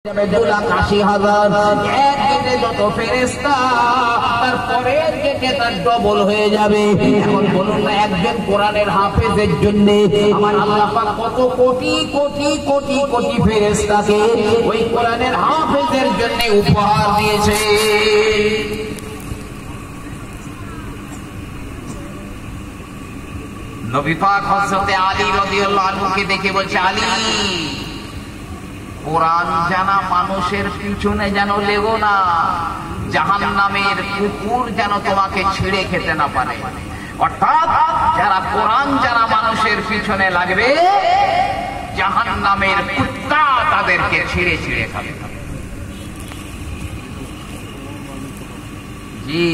2,80,000 একদিনে যত ফেরেশতা তার পরের গেটে তার ডবল হয়ে যাবে। এখন বলুন না, একজন কোরআনের হাফেজের জন্য আমার আল্লাহ পাক কত কোটি কোটি কোটি কোটি ফেরেশতাকে ওই কোরআনের হাফেজের জন্য উপহার দিয়েছে। নবী পাক হযরত আলী রাদিয়াল্লাহু আনহুকে দেখে বলছে, আলী, কোরআন জানা মানুষের পিছনে যেন লেগো না, জাহান্নামের কুকুর যেন তোমাকে ছিঁড়ে খেতে না পারে। অর্থাৎ যারা কোরআন জানা মানুষের পিছনে লাগবে, জাহান্নামের কুত্তা তাদেরকে ছিঁড়ে ছিঁড়ে খাবে। জি,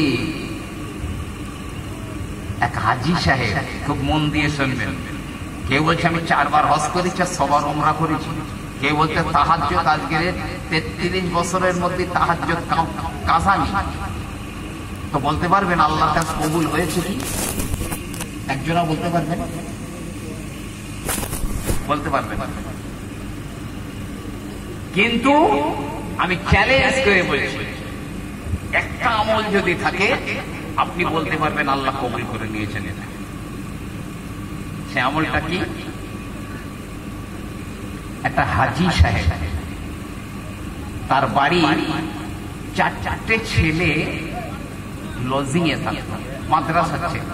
এক হাজী সাহেব, খুব মন দিয়ে শুনবেন। কেউ বলছে আমি 4 বার হজ করেছি, সবার উমরা করেছি। কেউ বলতে তাহাজ্জুদ আজকে 33 বছরের মধ্যে তাহাজ্জুদ কাজানি। তো বলতে পারবেন আল্লাহর কাছে কবুল হয়েছে কি? একজনও বলতে পারবেন? বলতে পারবেন। কিন্তু আমি চ্যালেঞ্জ করে বলছি, একটা আমল যদি থাকে আপনি বলতে পারবেন আল্লাহ কবুল করে নিয়েছেন। সে আমলটা কি? একটা হাজী সাহেব, তার বাড়ি 4টে ছেলে লজিং এ থাকত, মাদ্রাসা ছিল।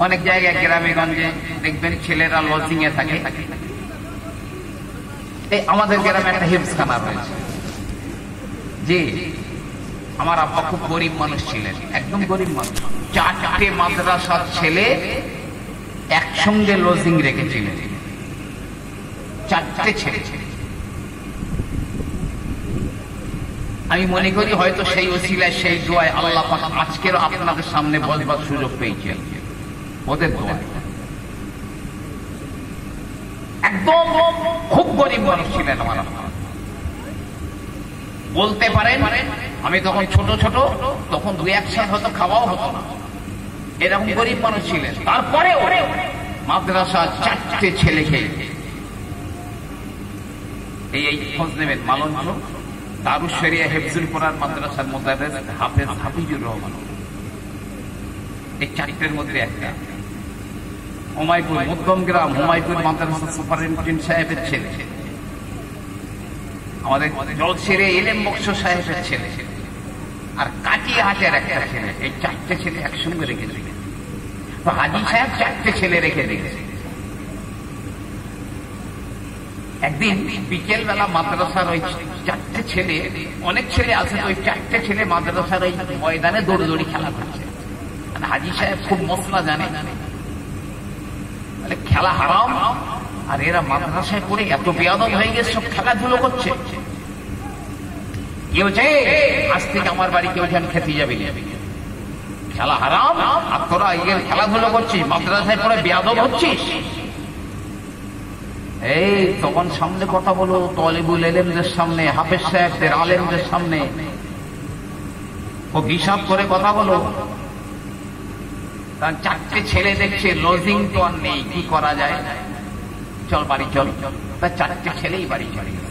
অনেক জায়গায় গ্রামে গঞ্জে দেখবেন ছেলেরা লজিং এ থাকে। এই আমাদের গ্রামে একটা হিফজখানা রয়েছে। জি, আমার আব্বা খুব গরিব মানুষ ছিলেন, একদম গরিব মানুষ। 4টে মাদ্রাসার ছেলে একসঙ্গে লজিং রেখেছিলেন, 4টে ছেলে। আমি মনে করি হয়তো সেই ওসিলায়, সেই দোয়ায় আল্লাহ পাক আজকের আপনাদের সামনে বলবার সুযোগ পেয়েছে ওদের দোয়ায়। একদম খুব গরিব মানুষ ছিলেন আমার আব্বা। বলতে পারেন আমি তখন ছোট ছোট, তখন 2-1 সাল হয়তো খাওয়াও হতো না, এরকম গরিব মানুষ ছিলেন। তারপরে মাদ্রাসা 4টে ছেলেকে এই খোঁজ নেবেন, মালঞ্চ দারুস শরিয়া হিফজুল কোরআন মাদ্রাসার মুদাররিস হাফেজ হাফিজুর রহমান, এই 4টের মধ্যে একটা। হুমায়ুন মধ্যমগ্রাম হুমায়ুন মাদ্রাসা সুপারিনটেন্ডেন্ট সাহেবের ছেলে, আমাদের জলছেড়ে এলেম বক্স সাহেবের ছেলে, আর কাটিয়াহাটের একটা ছেলে। এই 4টে ছেলে একসঙ্গে রেখেছে। তো হাজী সাহেব 4টে ছেলে রেখে দিয়েছে। একদিন বিকেল বেলা মাদ্রাসার ওই 4টে ছেলে, অনেক ছেলে আছে, ওই 4টে ছেলে মাদ্রাসার ওই ময়দানে দৌড়দৌড়ি খেলা করছে। হাজী সাহেব খুব মশলা জানে, খেলা হারাম, আর এরা মাদ্রাসায় পড়ে এত বেয়াদব হয়ে গেছে, সব খেলাধুলো করছে। কি হচ্ছে, আজ থেকে আমার বাড়ি কেউ যেন খেতে যাবে, খেলা হারাম, আর তোরা খেলাধুলো করছিস, মাদ্রাসায় পড়ে বেয়াদব হচ্ছিস। এই তখন সামনে কথা বলো, তলিবুল এলেমদের সামনে, হাফেজ সাহেবদের, আলেমদের সামনে ও হিসাব করে কথা বলো। তার 4টে ছেলে দেখছে লজিং তো আর নেই, কি করা যায়, চল বাড়ি চল। তার 4টে ছেলেই বাড়ি চলে গেল।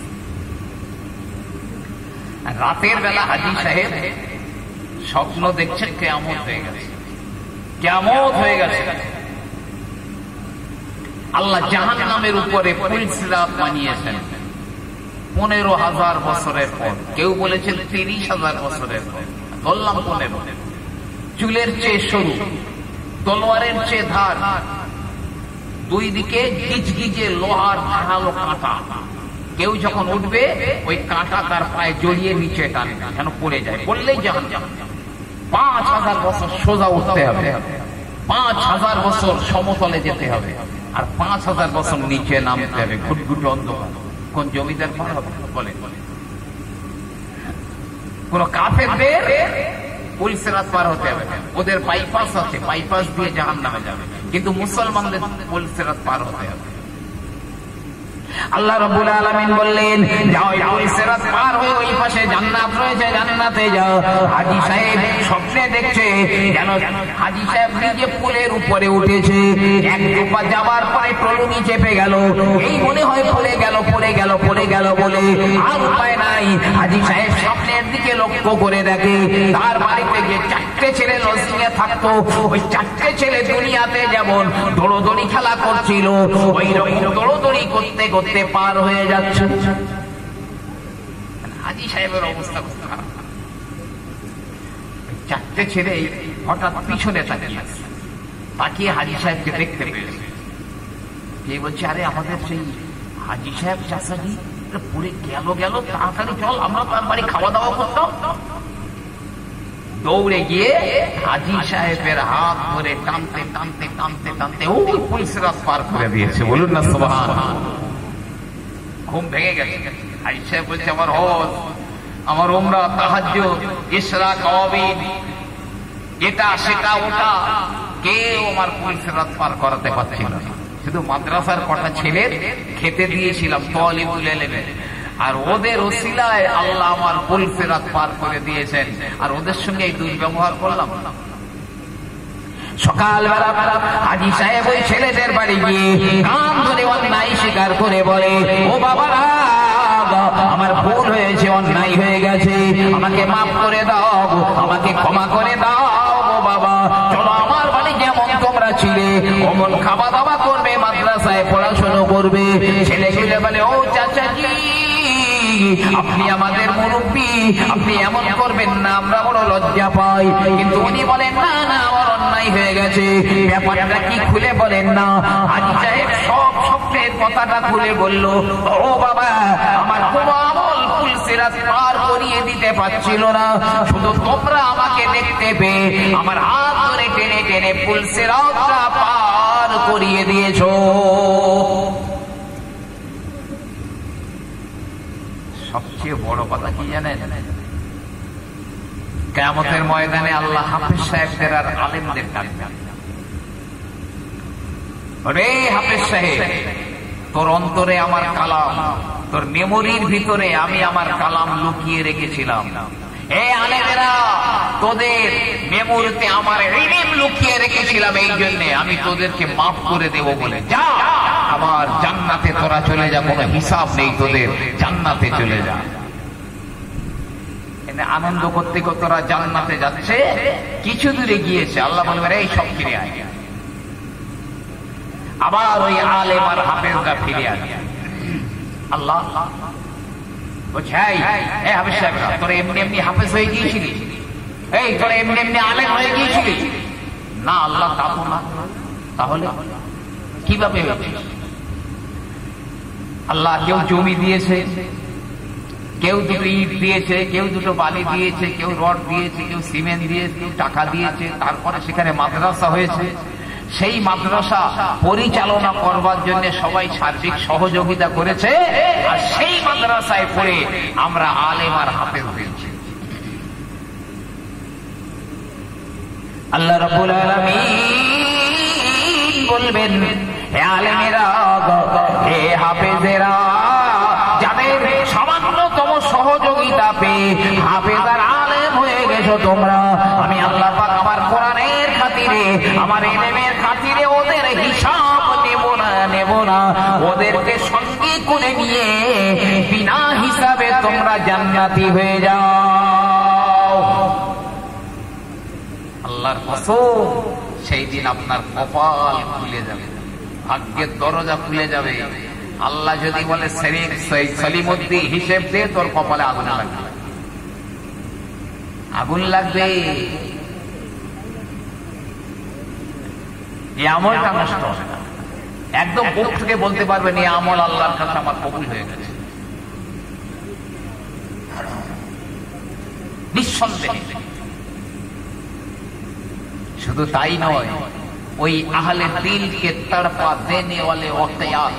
রাতের বেলা হাজী সাহেব স্বপ্ন দেখছেন কিয়ামত হয়ে গেছে, কিয়ামত হয়ে গেছে। আল্লাহ জাহান্নামের উপরে পুলসিরাত বানিয়েছেন 15,000 বছরের পর। কেউ বলেছেন 30,000 বছরের পর, বললাম 15। চুলের চেয়ে সরু, তলোয়ারের চেয়ে ধার, 2 দিকে গিজগিজে লোহার ধারালো কাঁটা। কেউ যখন উঠবে ওই কাঁটা তার পায়ে জড়িয়ে নিচে টানবে, যেন পড়ে যায়, পড়লেই জাহান্নাম। 5,000 বছর সোজা উঠতে হবে, 5,000 বছর সমতলে যেতে হবে, আর 5,000 বছর নিচে নামতে হবে, ঘুটঘুটে অন্ধকার। কোন জমিদার পার হবে? বলে কোন কাফেরদের পুলসিরাত পার হতে হবে, ওদের বাইপাস আছে, বাইপাস দিয়ে জাহান্নামে যাবে, কিন্তু মুসলমানদের পুলসিরাত পার হতে হবে। আল্লাহ রাব্বুল আলামিন বললেন, যাও এই সিরাত পার হয়ে ওই পাশে জান্নাত রয়েছে, জান্নাতে যাও। হাজী সাহেব স্বপ্নে দেখছে যেন হাজী সাহেব নিজে পুলের উপরে উঠেছে, এক দুপা যাবার পরে টলুনি চেপে গেল, এই মনে হয় পড়ে গেল বলে আর উপায় নাই। হাজী সাহেব স্বপ্নের দিকে লক্ষ্য করে দেখে তার বাড়িতে যে 4টে ছেলে লজিংয়ে থাকতো, ওই 4টে ছেলে দুনিয়াতে যেমন দৌড়দৌড়ি খেলা করছিল, ওই রকম দৌড়দৌড়ি করতে করতে পার হয়ে যাচ্ছে। হাজী সাহেবের অবস্থা খুব খারাপ। 4টে ছেলে হঠাৎ পিছনে তাকিয়ে হাজী সাহেবকে দেখতে পেয়েছে। কে বলছে, আরে আমাদের সেই হাজী সাহেব চাচাজি পুরে গেল, তাড়াতাড়ি চল, আমরা তার বাড়ি খাওয়া দাওয়া করতাম। দৌড়ে গিয়ে হাজী সাহেবের হাত ধরে টানতে টানতে টানতে টানতে ওই পুলিশরাত পার করে দিয়েছে। বলুন না সুবহানাল্লাহ। ঘুম ভেঙে গেছে। হাজী সাহেব বলছে, আমার হজ, আমার উমরা, তাহাজ্জুদ, ইশরাক, আওয়াবিন, এটা সেটা ওটা, কেউ আমার পুলিশরাত পার করাতে পারছিল না। শুধু মাদ্রাসার কটা ছেলের খেতে দিয়েছিলাম তালিবুল ইলম, আর ওদের ওসিলায় আল্লাহ আমার পুলসিরাত পার করে দিয়েছেন, আর ওদের সঙ্গে এই দুর্ব্যবহার করলাম। সকালবেলা হাজী সাহেব ওই ছেলেদের বাড়ি গিয়ে কান ধরে অন্যায় স্বীকার করে বলে, ও বাবারা, আমার ভুল হয়েছে, অন্যায় হয়ে গেছে, আমাকে মাফ করে দাও, আমাকে ক্ষমা করে দাও গো বাবা। চলো আমার বাড়ি যেমন তোমরা ছিলে অমন খাওয়া দাওয়া করবে, মাদ্রাসায় পড়াশোনা করবে। ছেলেগুলো বলে, ও চাচাজি, আপনি আমাদের মুরব্বী, আপনি এমন করবেন না, আমরা বড় লজ্জা পাই। কিন্তু উনি বলেন, না না, আমার অন্যায় হয়ে গেছে, ব্যাপারটা কি খুলে বলেন না। হাজী সাহেব সব স্বপ্নের কথাটা খুলে বলল। ও বাবা, আমার কোনো আমল পুলসিরাত পার করিয়ে দিতে পারছিল না, শুধু তোমরা আমাকে দেখতে পেয়ে আমার হাত ধরে টেনে টেনে পুলসিরাতটা পার করিয়ে দিয়েছো। সবচেয়ে বড় কথা কি জানেন? কিয়ামতের ময়দানে আল্লাহ হাফেজ সাহেবদের আর আলেমদের ডাকবেন, রে হাফেজ সাহেব, তোর অন্তরে আমার কালাম, তোর মেমোরির ভিতরে আমি আমার কালাম লুকিয়ে রেখেছিলাম। এই আলেমেরা, তোদের মেমোরিতে আমার ইলম লুকিয়ে রেখেছিলাম, এই জন্য আমি তোদেরকে মাফ করে দেব বলে যা, আবার জান্নাতে তোরা চলে যা, কোনো হিসাব নেই, তোদের জান্নাতে চলে যা। আনন্দ করতে করতে তোরা জান্নাতে যাচ্ছে, কিছু দূরে গিয়েছে, আল্লাহ বলবেন, এই সব ফিরে আয়। আবার ওই আলেম আর হাফেজরা ফিরে আসে। আল্লাহ বলছে, এই হাফেজ সাহেবরা, তোরা এমনি এমনি হাফেজ হয়ে গিয়েছিলি? এই তোরা এমনি এমনি আলেম হয়ে গিয়েছিলি? না আল্লাহ, তা তো না। তাহলে কিভাবে হয়েছে? আল্লাহ কেউ জমি দিয়েছে, কেউ দুটো ইট দিয়েছে, কেউ দুটো বালি দিয়েছে, কেউ রড দিয়েছে, কেউ সিমেন্ট দিয়েছে, কেউ টাকা দিয়েছে, তারপরে সেখানে মাদ্রাসা হয়েছে। সেই মাদ্রাসা পরিচালনা করবার জন্য সবাই সার্বিক সহযোগিতা করেছে, আর সেই মাদ্রাসায় পড়ে আমরা আলেম আর হাফেজ হয়েছি। আল্লাহ রাব্বুল আলামিন বলবেন, হে আলেমেরা, হে হাফেজেরা, যাদের সামান্যতম সহযোগিতা পেয়ে হাফেজ আর আলেম হয়ে গেছো তোমরা, আমি আল্লাহ পাক আমার কোরআনের খাতিরে, আমার ইলমের খাতিরে ওদের হিসাব নেব না, ওদেরকে সঙ্গে করে নিয়ে বিনা হিসাবে তোমরা জান্নাতি হয়ে যাও। আল্লাহর কসম, সেই দিন আপনার কপাল খুলে যাবে, ভাগ্যের দরজা খুলে যাবে। আল্লাহ যদি বলে সলিমুদ্দিন হিসেব দে, তোর কপালে আগুন লাগবে, আগুন লাগবে। এই আমলটা নষ্ট হবে না, একদম বুক থেকে বলতে পারবেন, এই আমল আল্লাহর কাছে আমার কবুল হয়ে গেছে, নিঃসন্দেহে। শুধু তাই নয়, ওই আহলে দিল কে তড়পা দেনে ওয়ালে ওয়াকিয়াত,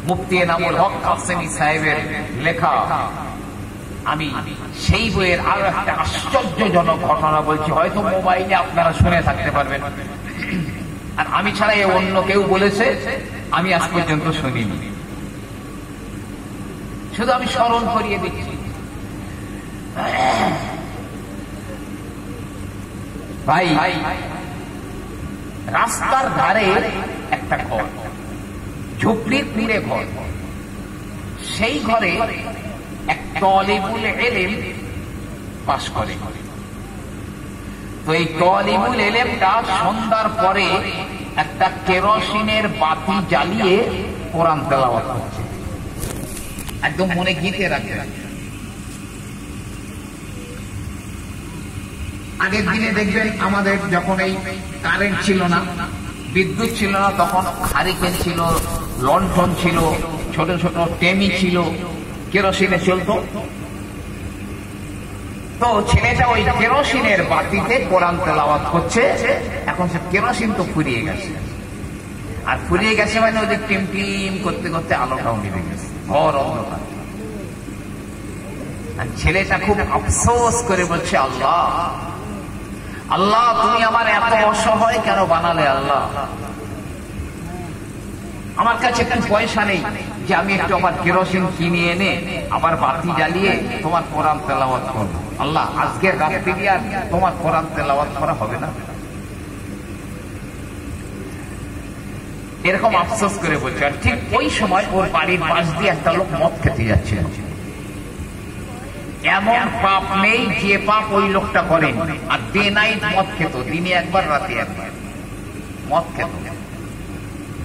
মুফতি এনামুল হক কাসেমি সাহেবের লেখা। আমি সেই বইয়ের আরো একটা আশ্চর্যজনক ঘটনা বলছি, হয়তো মোবাইলে আপনারা শুনে থাকতে পারবেন, আর আমি ছাড়া অন্য কেউ বলেছে আমি আজ পর্যন্ত শুনিনি। শুধু আমি স্মরণ করিয়ে দিচ্ছি। ভাই, রাস্তার ধারে একটা ঘর, ঝুপড়ির কুড়ে ঘর, সেই ঘরে এক তালিবুল ইলম বাস করে। তো এই তালিবুল ইলমটা সন্ধ্যার পরে একটা কেরোসিনের বাতি জ্বালিয়ে কোরআন তেলাওয়াত করছে। একদম মনে গীতে রাখবে। আগের দিনে দেখবেন আমাদের যখন এই কারেন্ট ছিল না, বিদ্যুৎ ছিল না, তখন হারিকেন ছিল, লণ্ঠন ছিল, ছোট ছোট টেমি ছিল, কেরোসিনে চলতো। তো ছেলেটা ওই কেরোসিনের বাতিতে কোরআন তেলাওয়াত করছে। এখন সে কেরোসিন তো ফুরিয়ে গেছে, আর ফুরিয়ে গেছে মানে ওদের টিম টিম করতে করতে আলোটাও নিভে গেছে, ঘর অন্ধকার। আর ছেলেটা খুব আফসোস করে বলছে, আল্লাহ আল্লাহ, তুমি আমার এত অসহায় কেন বানালে? আল্লাহ, আমার কাছে একটু পয়সা নেই যে আমি একটু আবার কেরোসিন কিনে এনে আবার বাতি জ্বালিয়ে তোমার কোরআন তেলাওয়াত করবো। আল্লাহ, আজকের রাত্রি আর তোমার কোরআন তেলাওয়াত করা হবে না। এরকম আফসোস করে বলছে। আর ঠিক ওই সময় ওর বাড়ির পাশ দিয়ে একটা লোক মদ খেতে যাচ্ছে। এমন পাপ নেই যে পাপ ওই লোকটা করেন। আর ডে নাইট মদ খেত, দিনে একবার রাতে একবার মদ খেত।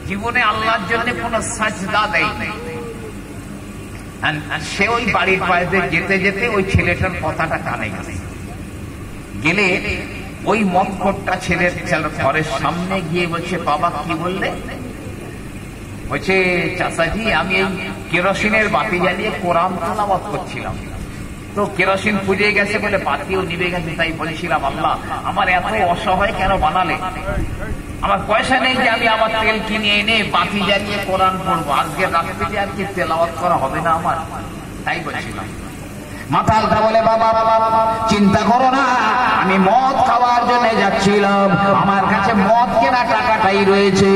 জীবনে আল্লাহর জন্য কোন সাজদা দেয় নাই। সে ওই বাড়ির পাশে যেতে যেতে ওই ছেলেটার কথাটা কানে গেলে ওই মদখোরটা ছেলের ঘরের সামনে গিয়ে বলছে, বাবা কি বললে? বলছে, চাচাজি আমি এই কেরোসিনের বাতি জ্বালিয়ে কোরআন তেলাওয়াত করছিলাম, তো কেরোসিন ফুরিয়ে গেছে বলে বাতিও নিভে গেছে, তাই বলেছিলাম আল্লাহ আমার এত অসহায় কেন বানালে? আমার পয়সা নেই যে আমি আমার তেল কিনে এনে বাতি জ্বালিয়ে কোরআন পড়বো, আজকে রাত্রিতে আর কি তেলাওয়াত করা হবে না আমার, তাই বলছিলাম। মাতালটা বলে, বাবা চিন্তা করো না, আমি মদ খাওয়ার জন্য যাচ্ছিলাম, আমার কাছে মদ কেনা টাকাটাই রয়েছে,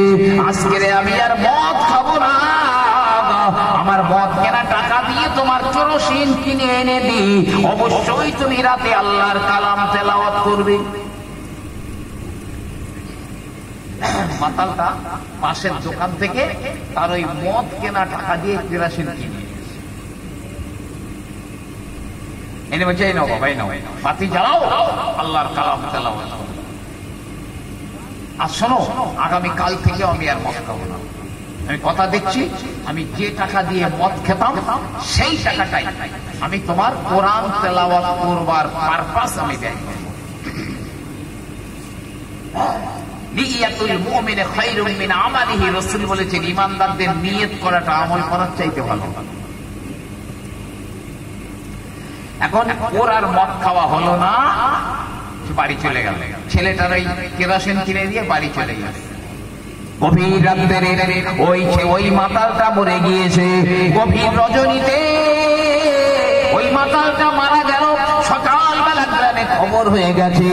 আজকে আমি আর মদ খাবো না, আমার মদ কেনা টাকা দিয়ে তোমার কেরোসিন কিনে এনে দিই, অবশ্যই তুমি রাতে আল্লাহর কালাম তেলাওয়াত করবে। মাতালটা পাশের দোকান থেকে তার ওই মদ কেনা টাকা দিয়ে কেরোসিন কিনে এনে বলছে, এই নাও বাবা, এই নাও, বাতি জ্বালাও, আল্লাহর কালাম তেলাওয়াত করো। আর শোনো, আগামী কাল থেকে আমি আর মদ খাবো না, আমি কথা দিচ্ছি, আমি যে টাকা দিয়ে মদ খেতাম সেই টাকাটাই আমি তোমার কোরআন তেলাওয়াত করবার পারপাস আমি ব্যয় করব। নিয়াতুল মুমিন খায়রুম মিন আমালিহি, রাসূল বলেছেন ঈমানদারদের নিয়ত করাটা আমল করার চাইতে ভালো। এখন ওর আর মদ খাওয়া হলো না, বাড়ি চলে গেল। ছেলেটার ওই কেরোসিন কিনে দিয়ে বাড়ি চলে গেল। গভীর রাত্রে ওই মাতালটা মরে গিয়েছে। গভীর রজনীতে ওই মাতালটা মারা গেল। সকালবেলা গ্রামে খবর হয়ে গেছে,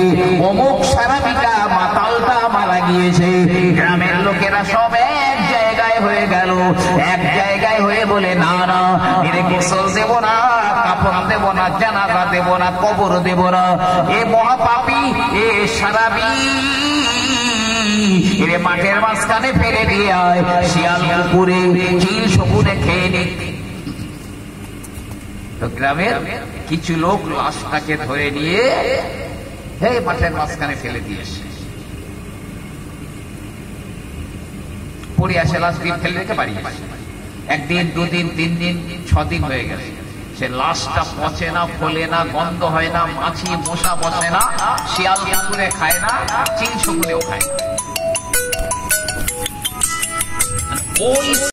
অমুক সারাবিটা মাতালটা মারা গিয়েছে। গ্রামের লোকেরা সব এক জায়গায় হয়ে গেল। এক জায়গায় হয়ে বলে, না না, এর গোসল দেব না, কাফন দেব না, জানাজা দেব না, কবর দেব না, এ মহাপাপী, এ সারাবি, এর মাঠের মাঝখানে ফেলে দিয়ে আয়, শিয়াল কুকুরে চিল শকুনে খেয়ে নিক। তো গ্রামের কিছু লোক লাশটাকে ধরে নিয়ে মাঠের মাঝখানে ফেলে দিয়েছে। পড়ে আসে, লাশ দিয়ে ফেলে রেখে বাড়ি আসে। একদিন, দুদিন, 3 দিন, 6 দিন হয়ে গেছে। সে লাশটা পচে না, ফলে না, গন্ধ হয় না, মাছি মশা বসে না, শিয়াল কুকুরে খায় না, চিল শকুনেও খায় না। ওই